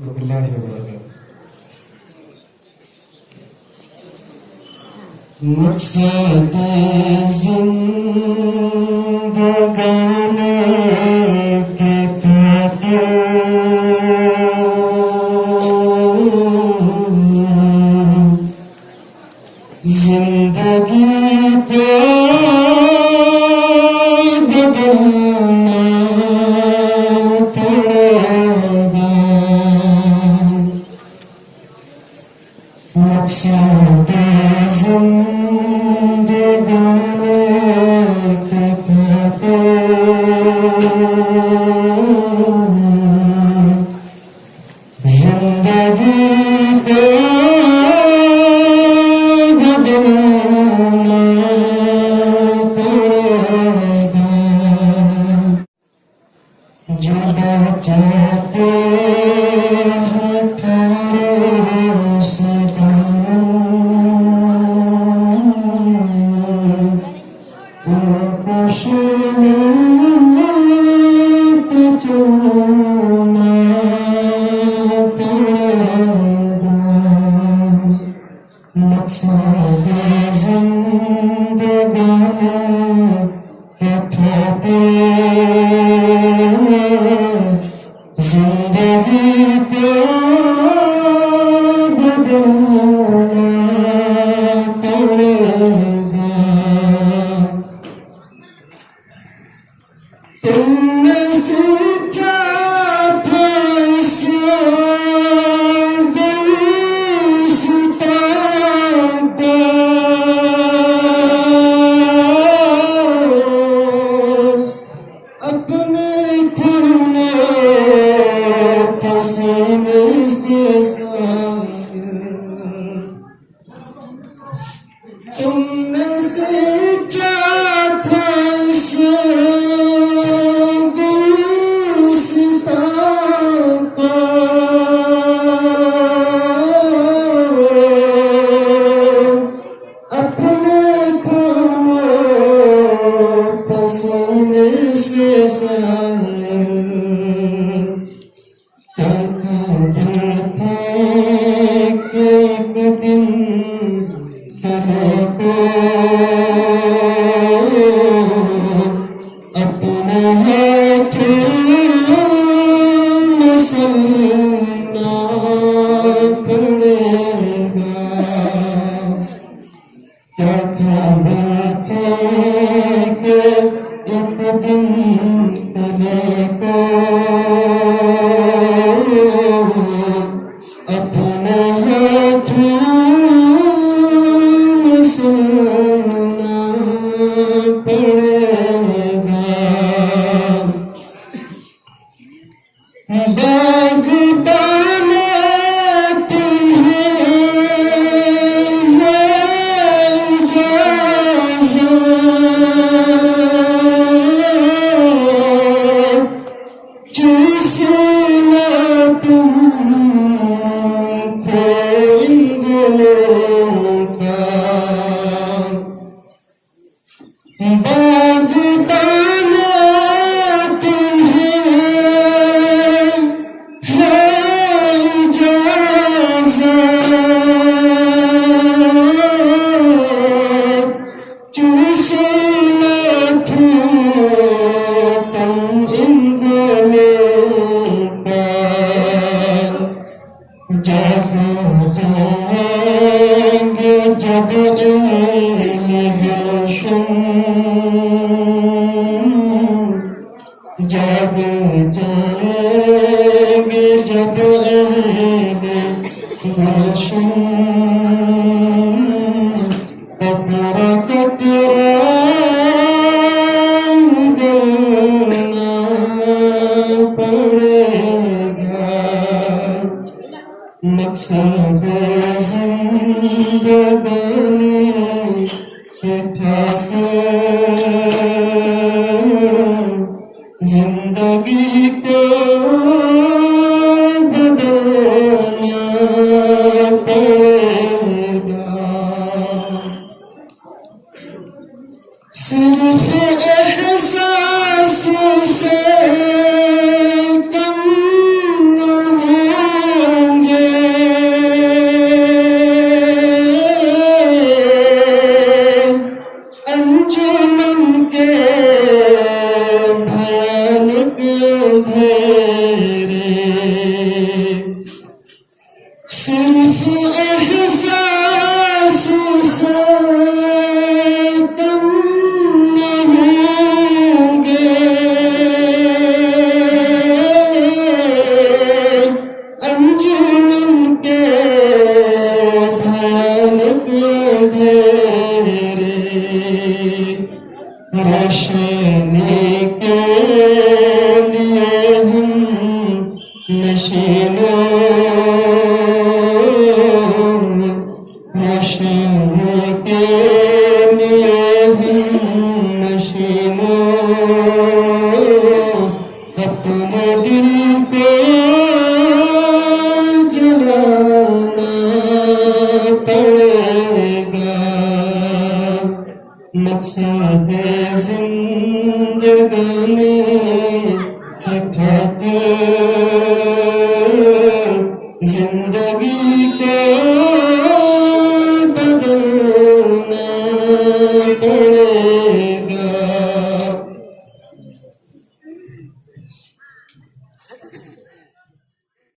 वरहमतुल्लाहि वबरकातुहू। मकसद जिंदगानी के खातिर जिंदगी को बदलना पड़ेगा। मकसद जिंदगानी के खातिर जिंदगी को चाहते हैं प्यारे से उनको चुनना पड़ेगा। मकसद जिंदगानी के खातिर जिंदगी को बदलना पड़ेगा। तुमने सोचा था इसे गुलसिता को अपने खूने पसीने से तुमने सोचा था इसे गुलसिता को अपने खूने पसीने से एक दिन कले को अपने हाथों में सुनना पड़ेगा। क्या खबर थी कि एक दिन कले को अपने हाथों में सुनना पड़ेगा। बागबाने तुम्हें है इजाज़त चूसना तुमको इन गलों का। बागबाने तुम्हें है इजाज़त चूसना तुम इन गलों का। जब जाएंगे जब इमिग्रेशन जब जाएंगे जब इमिग्रेशन कतरा कतरा गलना पड़ेगा। मकसद जिंदगानी के खातिर जिंदगी को बदलना पड़ेगा। सिर्फ एहसास से कम न नशे के लिए हम नशीनो अपने दिल को जलाना पड़ेगा मकसद जिंदगानी है खातिर जिंदगी को बदलना पड़ेगा